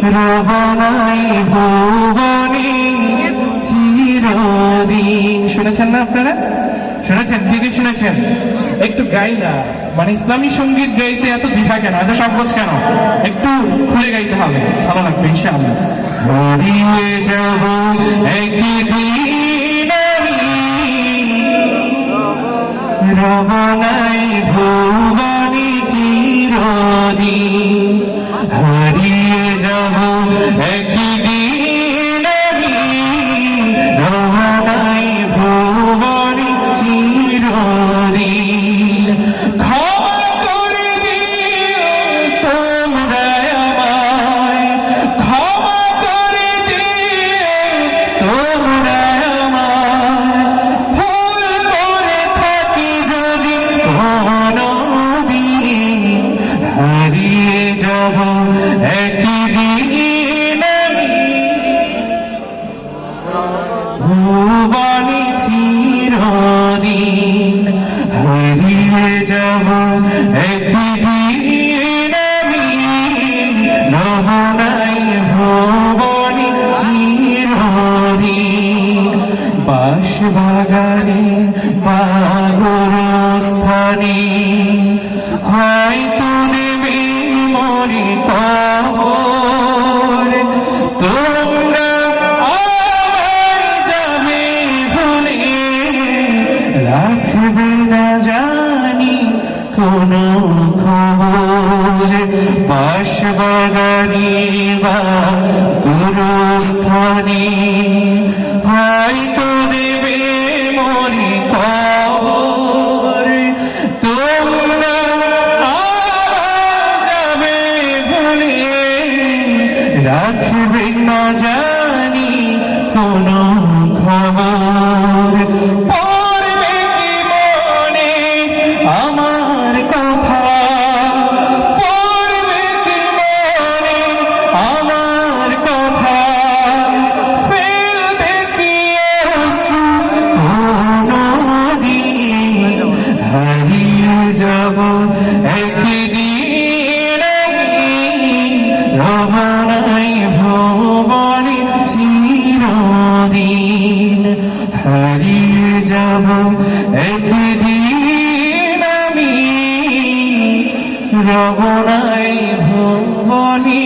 রবনাই ভুবনে চিরদিন। শুনেছেন না আপনারা? শুনেছেন? কে কে শুনেছেন? একটু গাই না, মানে ইসলামী সঙ্গীত গাইতে এত দ্বিধা কেন, এত সংকোচ কেন? একটু খুলে গাইতে হবে, ভালো লাগবে ইনশাআল্লাহ। হারিয়ে যাব একদিন আমি রবনাই ভুবনে চিরদিন। হারিয়ে যাব একদিন আমি রবনাই ভুবনে চিরদিন। ক্ষমা করে দিও তোমরা আমায়, ক্ষমা করে দিও তোমরা আমায়, ভুল করে থাকি যদি কোনদিন। হারিয়ে যাব একদিন আমি ভুবনে চিরদিন। হারিয়ে যাব একদিন আমি রবনাই ভুবনে চিরদিন। বাঁশবাগানে বা গোরস্থানে হয়তো নেবে মরি কবর। তোমরা আমায় যাবে ভুলে, রাখবে না জানি কোনো খবর। বাঁশবাগানে বা গোরস্থানে হয়তো দেবে মরি কবর। তোমরা আমায় যাবে ভুলে, রাখবে না জানি কোনো খবর। পড়বে কি মনে আমার কথা, পড়বে কি মনে আমার কথা, ফেলবে কি অশ্রু কোনদিন। হারিয়ে যাব একদিন আমি রবনাই ভুবনে চিরদিন। হারিয়ে যাব একদিন আমি রবনাই ভুবনে